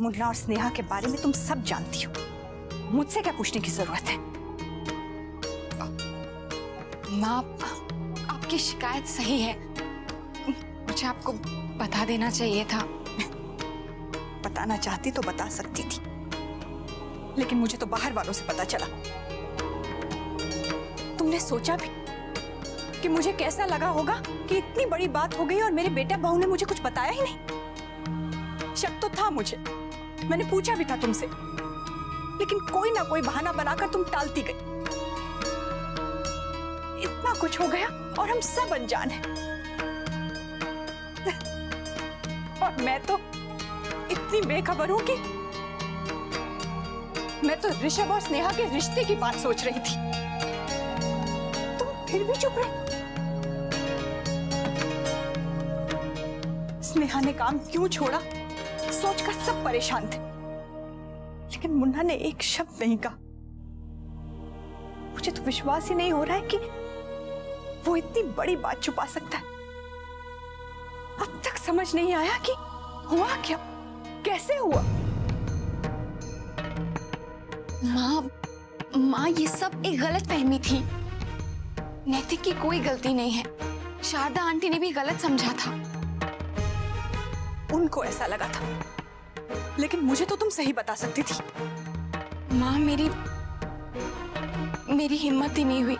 मुन्ना और स्नेहा के बारे में तुम सब जानती हो, मुझसे क्या पूछने की जरूरत है? माँ, आपकी शिकायत सही है। मुझे आपको बता देना चाहिए था। बताना चाहती तो बता सकती थी, लेकिन मुझे तो बाहर वालों से पता चला। तुमने सोचा भी कि मुझे कैसा लगा होगा कि इतनी बड़ी बात हो गई और मेरे बेटा बहू ने मुझे कुछ बताया ही नहीं? शक तो था मुझे, मैंने पूछा भी था तुमसे, लेकिन कोई ना कोई बहाना बनाकर तुम टालती गई। इतना कुछ हो गया और हम सब अनजान हैं। और मैं तो इतनी बेखबर हूं कि मैं तो ऋषभ और स्नेहा के रिश्ते की बात सोच रही थी। तुम फिर भी चुप रही। स्नेहा ने काम क्यों छोड़ा सोचकर सब परेशान थे, लेकिन मुन्ना ने एक शब्द नहीं कहा। मुझे तो विश्वास ही नहीं हो रहा है कि वो इतनी बड़ी बात छुपा सकता है। अब तक समझ नहीं आया कि हुआ क्या, कैसे हुआ। माँ, ये सब एक गलत फहमी थी। नैतिक की कोई गलती नहीं है। शारदा आंटी ने भी गलत समझा था। उनको ऐसा लगा था, लेकिन मुझे तो तुम सही बता सकती थी। माँ, मेरी हिम्मत ही नहीं हुई।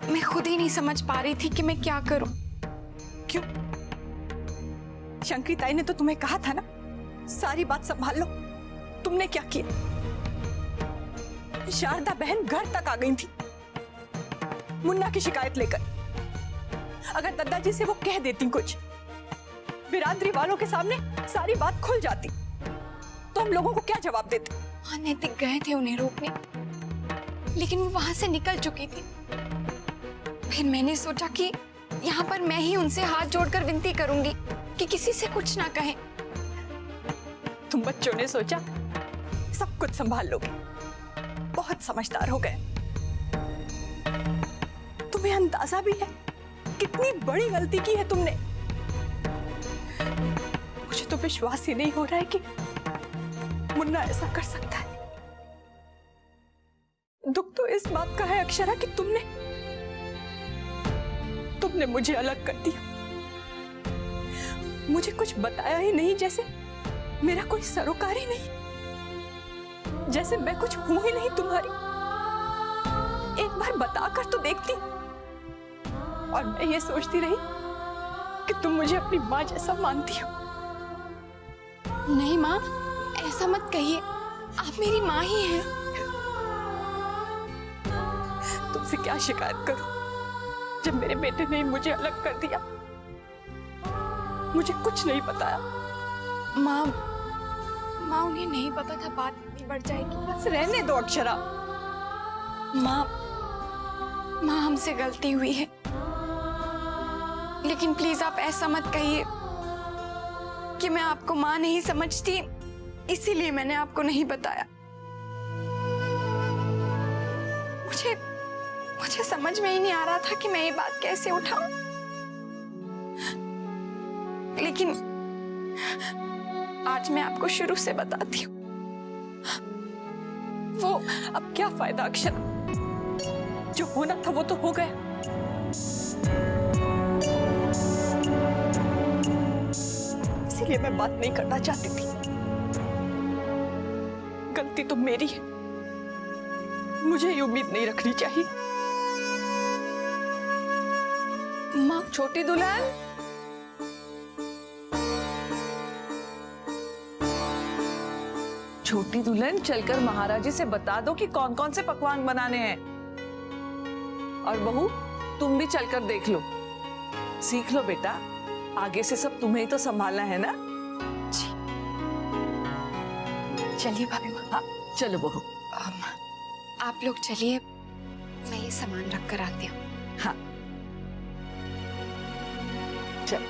मैं खुद ही नहीं समझ पा रही थी कि मैं क्या करूं। क्यों? शंकरी ताई ने तो तुम्हें कहा था ना, सारी बात संभाल लो। तुमने क्या किया? शारदा बहन घर तक आ गई थी मुन्ना की शिकायत लेकर। अगर दादाजी से वो कह देती कुछ, बिरादरी वालों के सामने सारी बात खुल जाती, तो हम लोगों को क्या जवाब देते? हाँ, नैतिक गए थे उन्हें रोकने, लेकिन वो वहां से निकल चुकी थी। फिर मैंने सोचा कि यहाँ पर मैं ही उनसे हाथ जोड़कर विनती करूंगी कि किसी से कुछ ना कहें। तुम बच्चों ने सोचा सब कुछ संभाल लोगे, बहुत समझदार हो गए। तुम्हें अंदाजा भी है कितनी बड़ी गलती की है तुमने। मुझे तो विश्वास ही नहीं हो रहा है कि मुन्ना ऐसा कर सकता है। दुख तो इस बात का है अक्षरा कि तुमने मुझे अलग कर दिया। मुझे कुछ बताया ही नहीं, जैसे मेरा कोई सरोकार ही नहीं, जैसे मैं कुछ हूं ही नहीं तुम्हारी। एक बार बताकर तो देखती। और मैं ये सोचती रही कि तुम मुझे अपनी माँ जैसा मानती हो। नहीं माँ, ऐसा मत कहिए। आप मेरी माँ ही हैं। तुमसे क्या शिकायत करूं जब मेरे बेटे ने मुझे अलग कर दिया, मुझे कुछ नहीं बताया। माँ, उन्हें नहीं पता था बात इतनी बढ़ जाएगी। बस रहने दो अक्षरा। माँ, हमसे गलती हुई है, लेकिन प्लीज आप ऐसा मत कहिए कि मैं आपको माँ नहीं समझती, इसीलिए मैंने आपको नहीं बताया। मुझे समझ में ही नहीं आ रहा था कि मैं ये बात कैसे उठाऊं, लेकिन आज मैं आपको शुरू से बताती हूँ। वो अब क्या फायदा अक्षरा, जो होना था वो तो हो गया। इसीलिए मैं बात नहीं करना चाहती थी। गलती तो मेरी है, मुझे ये उम्मीद नहीं रखनी चाहिए। माँ, छोटी दुल्हन, छोटी दुल्हन चलकर महाराजी से बता दो कि कौन कौन से पकवान बनाने हैं। और बहू, तुम भी चलकर देख लो, सीख लो बेटा। आगे से सब तुम्हें ही तो संभालना है ना। चलिए भाभी माँ। हाँ, चलो बहू। आप लोग चलिए, मैं ये सामान रख कर आती हूँ। हाँ, चल।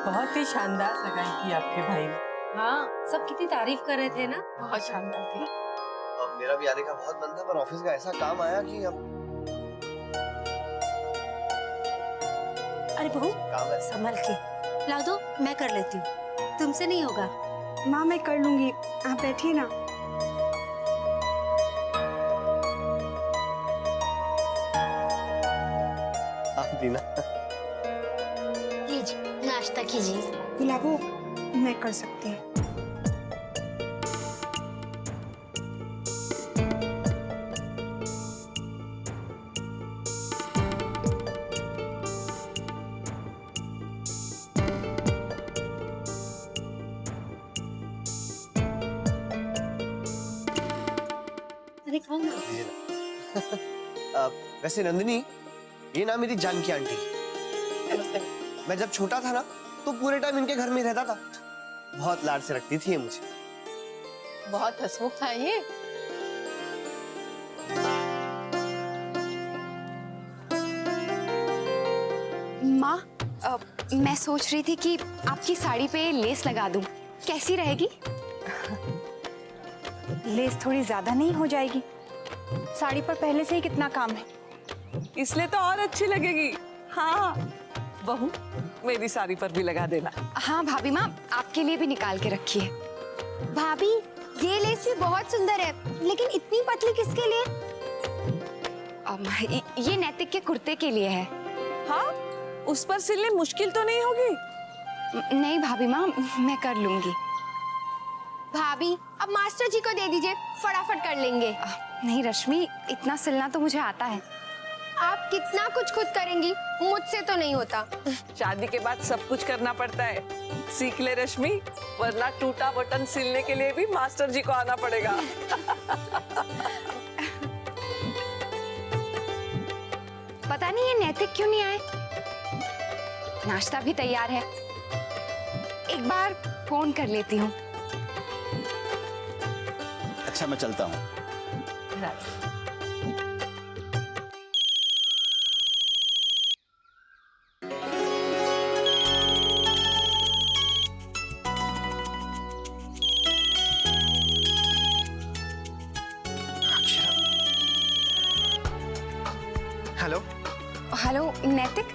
बहुत ही शानदार सगाई की आपके भाई ने। हाँ, सब कितनी तारीफ कर रहे थे ना। बहुत शानदार थी। मेरा भी आने का बहुत मन था, पर ऑफिस का ऐसा काम आया कि अब अरे बहू काम है। संभल के ला दो, मैं कर लेती हूँ, तुमसे नहीं होगा। माँ मैं कर लूंगी, आप बैठिए ना। आप भी ना। लीजिए नाश्ता कीजिए। गुलाबो मैं कर सकती हूँ। अरे खाओ ना। लीजिए ना। वैसे नंदिनी, ये ना मेरी जान की आंटी है। मैं जब छोटा था ना तो पूरे टाइम इनके घर में ही रहता था। बहुत लाड से रखती थी ये मुझे। बहुत हंसमुख था ये। माँ मैं सोच रही थी कि आपकी साड़ी पे लेस लगा दूं, कैसी रहेगी? लेस थोड़ी ज्यादा नहीं हो जाएगी? साड़ी पर पहले से ही कितना काम है। इसलिए तो और अच्छी लगेगी। हाँ बहू, मेरी साड़ी पर भी लगा देना। हाँ भाभी माँ, आपके लिए भी निकाल के रखी है। भाभी ये लेस भी बहुत सुंदर है, लेकिन इतनी पतली किसके लिए? ये नैतिक के कुर्ते के लिए है। हाँ, उस पर सिलने मुश्किल तो नहीं होगी? नहीं भाभी माँ, मैं कर लूंगी। भाभी अब मास्टर जी को दे दीजिए, फटाफट कर लेंगे। नहीं रश्मि, इतना सिलना तो मुझे आता है। आप कितना कुछ खुद करेंगी, मुझसे तो नहीं होता। शादी के बाद सब कुछ करना पड़ता है। सीख ले रश्मि, वरना टूटा बटन सिलने के लिए भी मास्टर जी को आना पड़ेगा। पता नहीं ये नैतिक क्यों नहीं आए। नाश्ता भी तैयार है, एक बार फोन कर लेती हूँ। अच्छा मैं चलता हूँ। हेलो। हेलो नैतिक,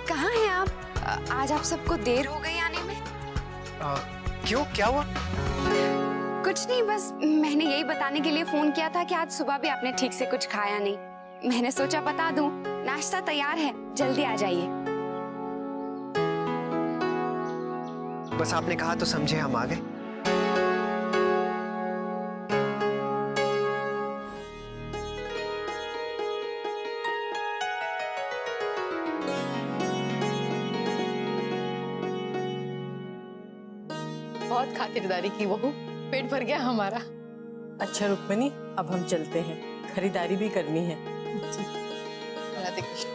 कहाँ हैं आप? आज आप सबको देर हो गई आने में। क्यों, क्या हुआ? कुछ नहीं, बस मैंने यही बताने के लिए फोन किया था कि आज सुबह भी आपने ठीक से कुछ खाया नहीं। मैंने सोचा बता दूं, नाश्ता तैयार है, जल्दी आ जाइए। बस आपने कहा तो समझे, हम आ गए। बहुत खातिरदारी की बहू, पेट भर गया हमारा। अच्छा रुक्मिणी, अब हम चलते हैं, खरीदारी भी करनी है। राधे कृष्ण।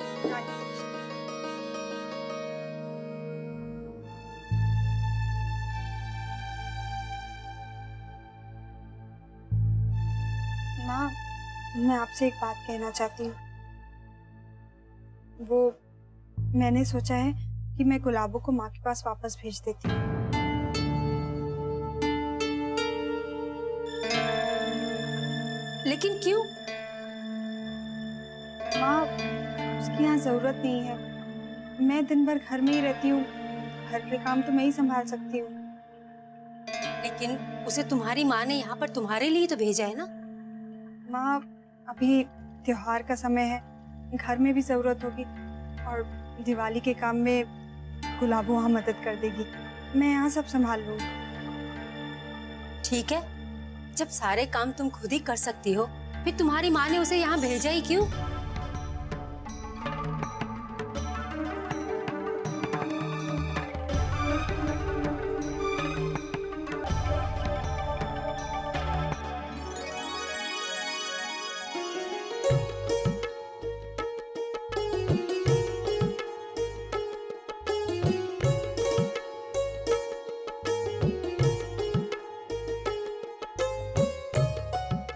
माँ, मैं आपसे एक बात कहना चाहती हूँ। वो मैंने सोचा है कि मैं गुलाबो को माँ के पास वापस भेज देती हूँ। लेकिन क्यों? माँ, उसकी यहाँ जरूरत नहीं है। मैं दिन भर घर में ही रहती हूँ, घर के काम तो मैं ही संभाल सकती हूँ। लेकिन उसे तुम्हारी माँ ने यहाँ पर तुम्हारे लिए तो भेजा है ना। माँ, अभी त्योहार का समय है, घर में भी जरूरत होगी, और दिवाली के काम में गुलाबो वहाँ मदद कर देगी। मैं यहाँ सब संभाल लूँगी। ठीक है, जब सारे काम तुम खुद ही कर सकती हो, फिर तुम्हारी माँ ने उसे यहाँ भेजा ही क्यों?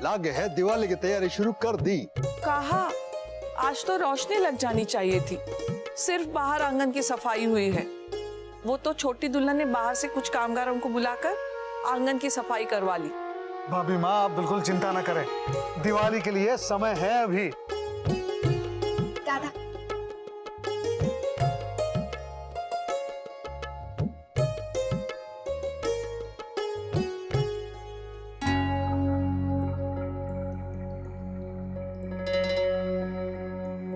लागे है, दिवाली की तैयारी शुरू कर दी। कहा, आज तो रोशनी लग जानी चाहिए थी। सिर्फ बाहर आंगन की सफाई हुई है। वो तो छोटी दुल्हन ने बाहर से कुछ कामगारों को बुलाकर आंगन की सफाई करवा ली। भाभी माँ आप बिल्कुल चिंता ना करें, दिवाली के लिए समय है अभी। दादा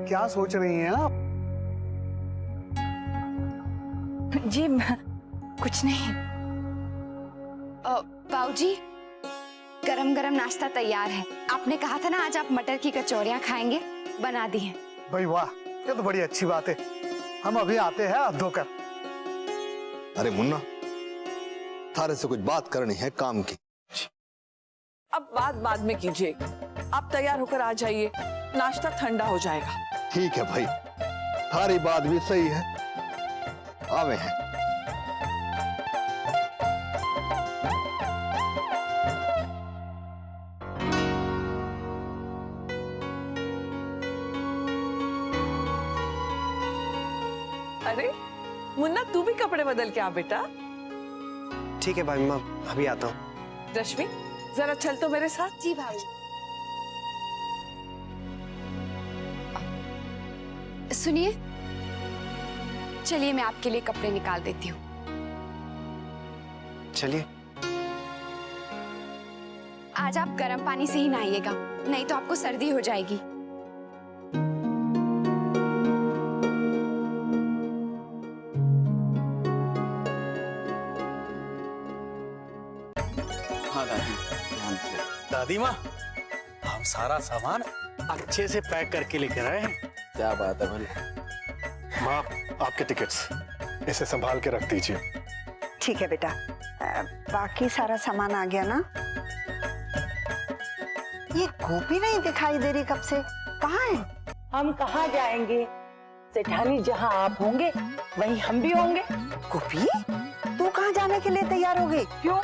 क्या सोच रही हैं आप? जी कुछ नहीं। बाबूजी, गरम गरम नाश्ता तैयार है। आपने कहा था ना आज आप मटर की कचौरियां खाएंगे, बना दी हैं। भाई वाह, ये तो बड़ी अच्छी बात है। हम अभी आते हैं हाथ धोकर। अरे मुन्ना, थारे से कुछ बात करनी है काम की। अब बात बाद में कीजिए, आप तैयार होकर आ जाइए, नाश्ता ठंडा हो जाएगा। ठीक है भाई, थारी बात भी सही है, आवे हैं। अरे मुन्ना, तू भी कपड़े बदल के आ बेटा। ठीक है भाभी माँ, अभी आता हूँ। रश्मि, जरा चल तो मेरे साथ। जी भाभी। सुनिए, चलिए मैं आपके लिए कपड़े निकाल देती हूँ। चलिए। आज आप गर्म पानी से ही नहाइएगा, नहीं तो आपको सर्दी हो जाएगी। हाँ दादी, ध्यान से। दादी माँ, हम सारा सामान अच्छे से पैक करके लेकर आए हैं। क्या बात है भले। माँ, आपके टिकट्स, इसे संभाल के रख दीजिए। ठीक है बेटा, बाकी सारा सामान आ गया ना? ये गोपी नहीं दिखाई दे रही कब से, कहाँ है? हम कहाँ जाएंगे सेठानी, जहाँ आप होंगे वहीं हम भी होंगे। गोपी, तू कहाँ जाने के लिए तैयार हो गई? क्यों,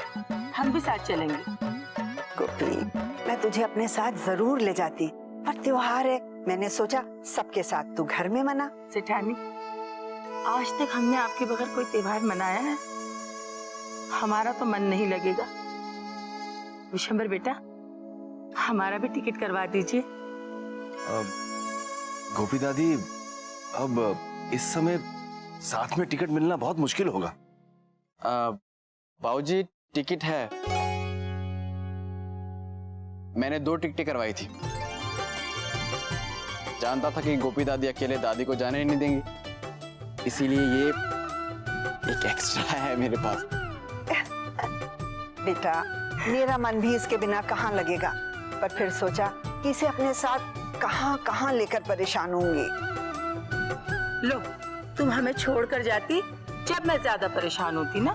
हम भी साथ चलेंगे। गोपी, मैं तुझे अपने साथ जरूर ले जाती, पर त्योहार है, मैंने सोचा सबके साथ तू घर में मना। सेठानी, आज तक हमने आपके बगैर कोई त्योहार मनाया है? हमारा तो मन नहीं लगेगा। विशंबर बेटा, हमारा भी टिकट करवा दीजिए। गोपी दादी, अब इस समय साथ में टिकट मिलना बहुत मुश्किल होगा। बाबूजी, टिकट है, मैंने 2 टिकटें करवाई थी। जानता था कि गोपी दादी अकेले दादी को जाने ही नहीं देंगी, इसीलिए ये एक एक्स्ट्रा है मेरे पास। बेटा, मेरा मन भी इसके बिना कहाँ लगेगा, पर फिर सोचा कि इसे अपने साथ कहाँ कहाँ लेकर परेशान होंगी। लो, तुम हमें छोड़कर जाती जब मैं ज्यादा परेशान होती ना।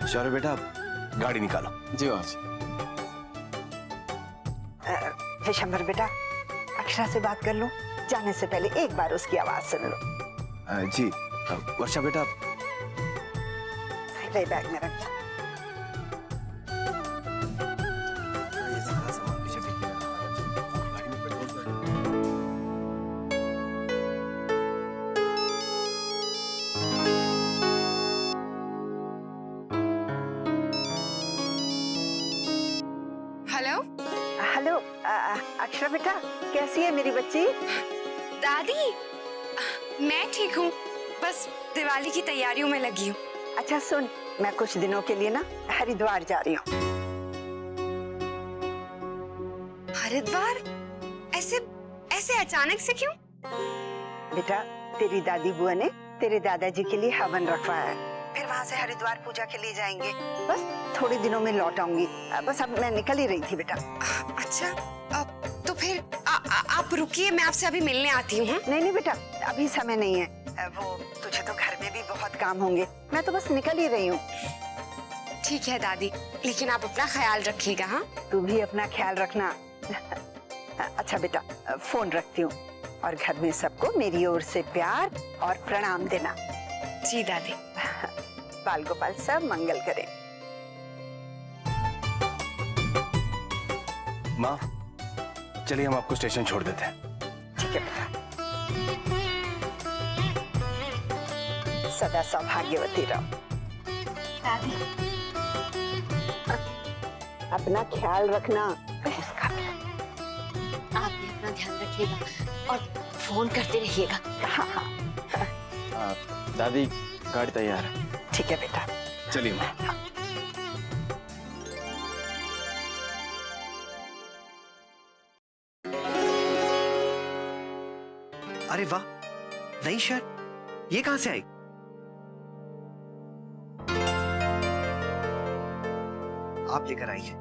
शौर्य बेटा, गाड़ी निकालो। जी बाबूजी। विशंबर बेटा, अक्षरा से बात कर लो, जाने से पहले एक बार उसकी आवाज सुन लो। जी। वर्षा बेटा, ले बैग में रख। हेलो हेलो, अक्षरा बेटा, कैसी है मेरी बच्ची? दादी, मैं ठीक हूँ, बस दिवाली की तैयारियों में लगी हूँ। अच्छा सुन, मैं कुछ दिनों के लिए ना हरिद्वार जा रही हूँ। हरिद्वार? ऐसे ऐसे अचानक से क्यों? बेटा, तेरी दादी बुआ ने तेरे दादाजी के लिए हवन रखवाया है, फिर वहाँ से हरिद्वार पूजा के लिए जाएंगे। बस थोड़े दिनों में लौट आऊंगी, बस अब मैं निकल ही रही थी बेटा। अच्छा, तो फिर आप रुकिए, मैं आपसे अभी मिलने आती हूँ। नहीं नहीं बेटा, अभी समय नहीं है, वो तुझे तो घर में भी बहुत काम होंगे, मैं तो बस निकल ही रही हूँ। ठीक है दादी, लेकिन आप अपना ख्याल रखिएगा। हाँ, तू भी अपना ख्याल रखना। अच्छा बेटा, फोन रखती हूँ, और घर में सबको मेरी ओर से प्यार और प्रणाम देना। जी दादी। बाल गोपाल सब मंगल करें। माँ, चलिए हम आपको स्टेशन छोड़ देते हैं। ठीक है बेटा, सदा सौभाग्यवती रहो। दादी, अपना ख्याल रखना। आप भी अपना ध्यान रखिएगा और फोन करते रहिएगा। दादी गाड़ी तैयार है। ठीक है बेटा। चलिए माँ। अरे वाह, नई शर्ट, ये कहां से आई? आप लेकर आई है?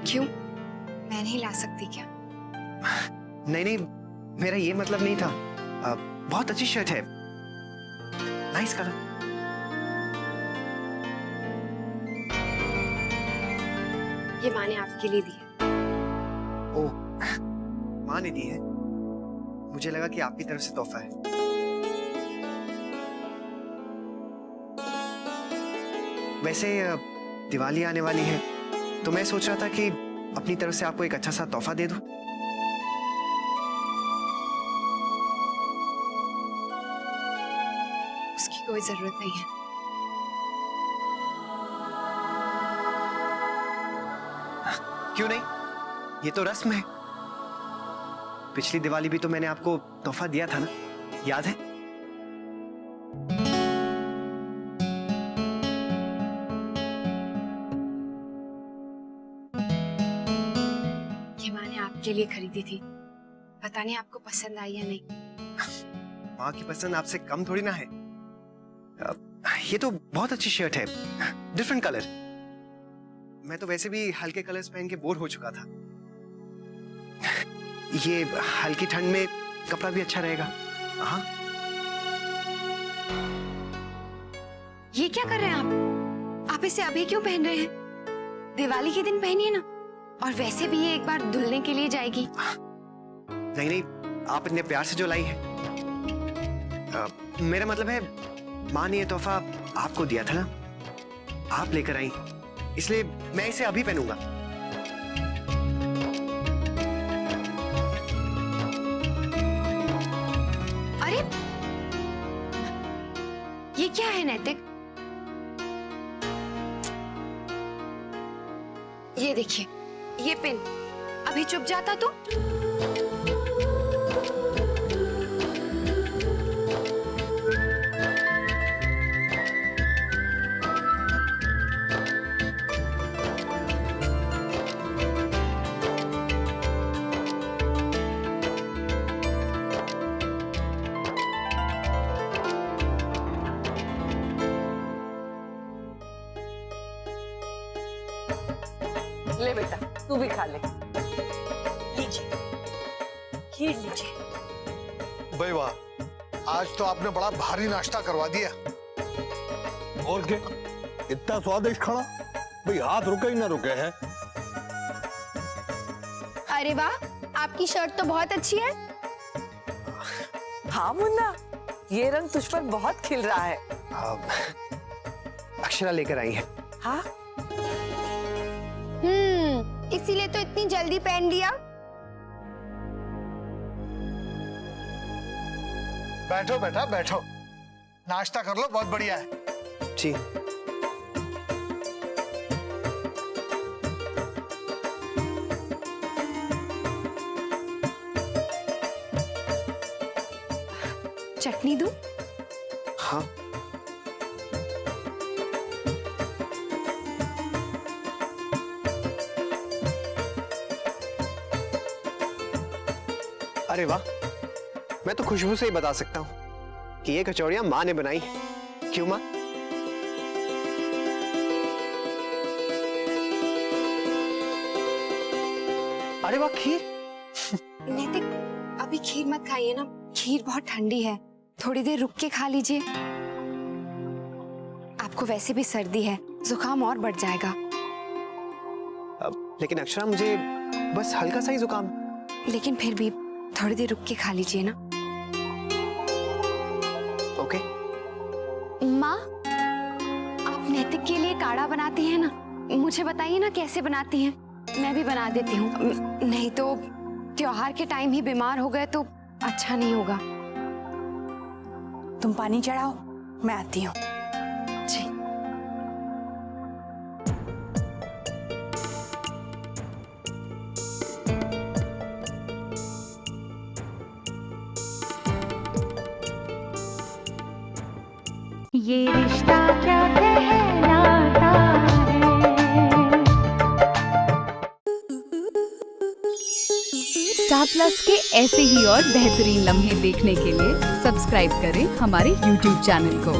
क्यों, मैं नहीं ला सकती क्या? नहीं नहीं, मेरा ये मतलब नहीं था। बहुत अच्छी शर्ट है, नाइस कलर। ये माँ ने आपके लिए दी है। ओह, माँ ने दी है? मुझे लगा कि आपकी तरफ से तोहफा है। वैसे दिवाली आने वाली है, तो मैं सोच रहा था कि अपनी तरफ से आपको एक अच्छा सा तोहफा दे दूं। उसकी कोई जरूरत नहीं है। क्यों नहीं? ये तो रस्म है। पिछली दिवाली भी तो मैंने आपको तोहफा दिया था ना, याद है? ये माँ ने आपके लिए खरीदी थी, पता नहीं आपको पसंद आई या नहीं। माँ की पसंद आपसे कम थोड़ी ना है। ये तो बहुत अच्छी शर्ट है, डिफरेंट कलर। मैं तो वैसे भी हल्के कलर्स पहन के बोर हो चुका था। ये हल्की ठंड में कपड़ा भी अच्छा रहेगा। हाँ। ये क्या कर रहे हैं आप इसे अभी क्यों पहन रहे हैं? दिवाली के दिन पहनिए ना, और वैसे भी ये एक बार धुलने के लिए जाएगी। नहीं नहीं, आप इतने प्यार से जो लाई है। मेरा मतलब है, माँ ने ये तोहफा आपको दिया था ना, आप लेकर आई, इसलिए मैं इसे अभी पहनूंगा। अरे ये क्या है नैतिक? ये देखिए, ये पिन अभी चुप जाता तो। ले बेटा, तू भी खा ले। लीजिए, खीर लीजिए। भाई वाह, आज तो आपने बड़ा भारी नाश्ता करवा दिया। और क्या, इतना स्वादिष्ट खाना, भाई हाथ रुके ही ना रुके है। अरे वाह, आपकी शर्ट तो बहुत अच्छी है। हाँ मुन्ना, ये रंग तुझ पर बहुत खिल रहा है। अक्षरा लेकर आई है। हाँ, इसीलिए तो इतनी जल्दी पहन लिया। बैठो बेटा बैठो, नाश्ता कर लो, बहुत बढ़िया है। जी। चटनी दूं? हाँ। अरे वाह, मैं तो खुशबू से ही बता सकता हूँ कि ये कचौड़ियां माँ ने बनाई। क्यों माँ? अरे वाह, खीर। नैतिक, अभी खीर मत खाइए ना, खीर बहुत ठंडी है, थोड़ी देर रुक के खा लीजिए। आपको वैसे भी सर्दी है, जुकाम और बढ़ जाएगा। लेकिन अक्षरा, मुझे बस हल्का सा ही जुकाम। लेकिन फिर भी थोड़ी देर रुक के खा लीजिए ना। ओके। माँ, आप नैतिक के लिए काढ़ा बनाती हैं ना, मुझे बताइए ना कैसे बनाती हैं, मैं भी बना देती हूँ। नहीं तो त्योहार के टाइम ही बीमार हो गए तो अच्छा नहीं होगा। तुम पानी चढ़ाओ, मैं आती हूँ। जी। ये रिश्ता क्या कहलाता है। स्टार प्लस के ऐसे ही और बेहतरीन लम्हे देखने के लिए सब्सक्राइब करें हमारे YouTube चैनल को।